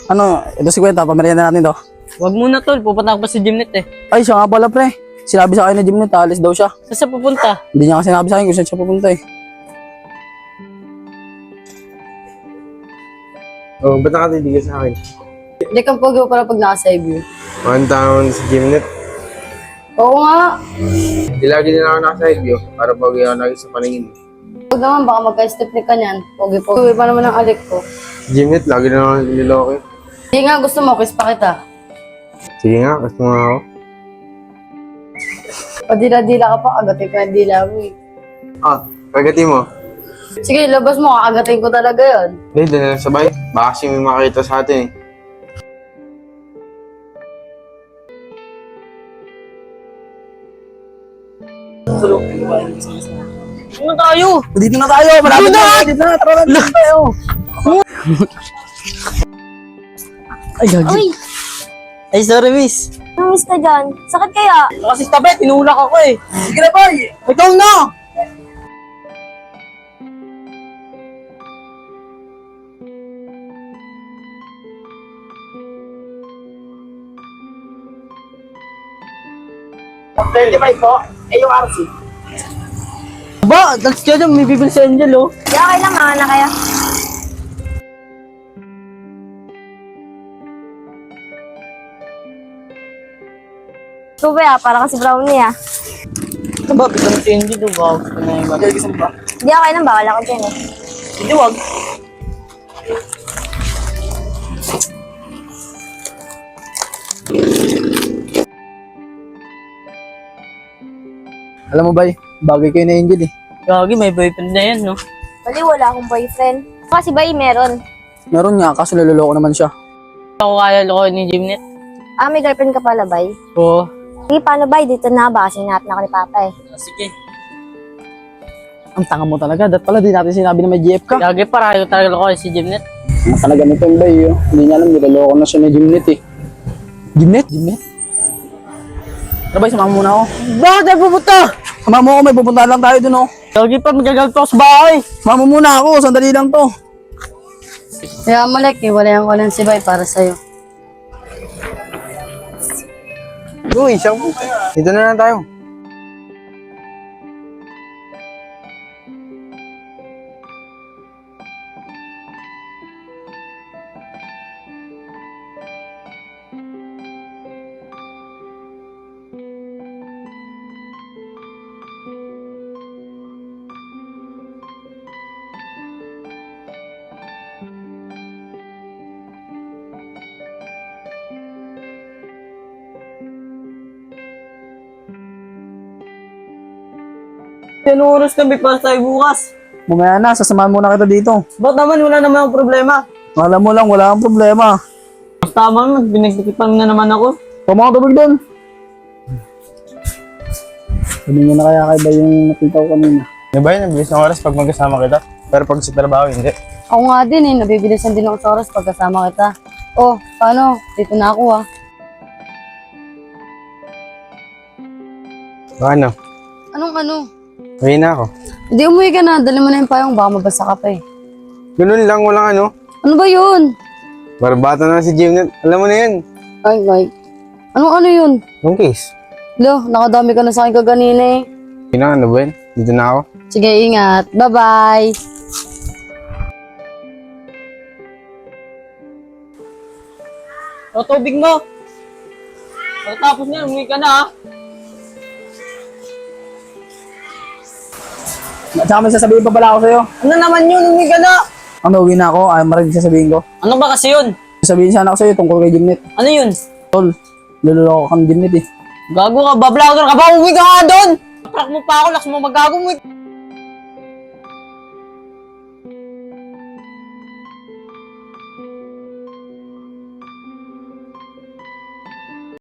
Ano, ito si Kwenta, pamerienda natin to. Wag muna tol, pupunta ko pa si Jimnet eh. Ay, siya nga pala pre. Sinabi sa akin na Jimnet, alis daw siya. Saan siya pupunta? Hindi niya kasi sinabi sa akin kung saan siya pupunta eh. Oh, ba't nakatitigil sa akin? Hindi kang pogi pala pag naka-save you. One town sa Gymnet. Oo nga. Hindi lagi din ako naka-side view para pag ako lagi sa paningin. Huwag naman, baka magka-step ka niyan. Pogi-pogi pa naman ang alik ko. Gymnet, lagi na ako nililoko. Hindi nga, gusto mo, kiss pa kita. Sige nga, gusto mo nga ako. Padila-dila ka pa, agatin ko yung dila mo eh. Ah, kagati mo. Sige, labas mo, agatin ko talaga yun. Hindi, doon na sabay. Baka kasi may makita sa atin eh. Ano tayo? Dito na tayo, malapit na! Dito na, tara na tayo! Ay, gagi. Uy, Ay, sorry miss. namiss ka dyan. Sakit kaya? Kasi tabi, tinulak ako eh. Sige na boy! Ikaw na! Ba, that's ka dyan, may bibili si Angel oh. Di okay lang, mga na kayo. Tube para kasi brownie Ito ba, bigyan mo si Angel oh. Wow, gusto na yung Gagi, saan ba? Di okay lang, bawal ako dyan eh. Hindi, wag. Alam mo ba, bagay kayo na Angel eh. Gagi, may boyfriend na yan no. Bali, wala akong boyfriend. Kasi ba, meron. Meron nga, kaso lululoko naman siya. Ako kaya loko ni Jimnet. Ah, may girlfriend ka pala, bay? Oo. Sige, paano, bay? Dito na, baka sinat na ako ni Papa eh. Sige. Ang tanga mo talaga, dat pala di natin sinabi na may GF ka. Gagi, parayo talaga loko si Jimnet. Ang talaga nito yung bay, oh. Hindi niya alam, niloloko na siya ni Jimnet eh. Jimnet? Jimnet? Tara bay, sumama muna ako. Bakit tayo pupunta? Sumama mo ako, may pupuntahan lang tayo dun oh. Gagi pa, magagalto ako sa bahay. Sumama muna ako, sandali lang to. Kaya Malek, iwalayan ko lang si Bay para sa'yo. Uy, siya po. Dito na lang tayo. Anong oras na may para tayo bukas? Mamaya na, sasamahan muna kita dito. Ba't naman wala naman ang problema? Alam mo lang, wala kang problema. Tama naman, binagtikipan na naman ako. Pumaka tubig doon. Sabi mo na kaya kay ba yung nakita ko kanina. Di ba yun, nabilis ng oras pag magkasama kita? Pero pag sa trabaho, hindi. Ako nga din eh, nabibilisan din ako sa oras pagkasama kita. Oh, paano? Dito na ako ah. Ano? Anong ano? Uwi na ako. Hindi umuwi ka na, dali mo na yung payong, baka mabasa ka pa eh. Ganun lang, walang ano. Ano ba yun? Barbata na si Gymnet. Alam mo na yun. Ay. Anong ano yun? Yung case. Lo, nakadami ka na sa akin kaganina eh. Ano ba yun? Dito na ako. Sige, ingat. Bye-bye. O, tubig mo. Pagkatapos niya, umuwi ka na ah. At saka may sasabihin pa pala ako sa'yo. Ano naman yun, umuwi ka na. Ano, uwi na ako, ayaw marinig sasabihin ko. Ano ba kasi yun? Sasabihin sana ako sa'yo tungkol kay Jimnet. Ano yun? Tol, lululoko ka ng Jimnet eh. Gago ka ba? Vlogger ka ba? Umuwi ka nga doon! Prank mo pa ako, lakas mo magago mo.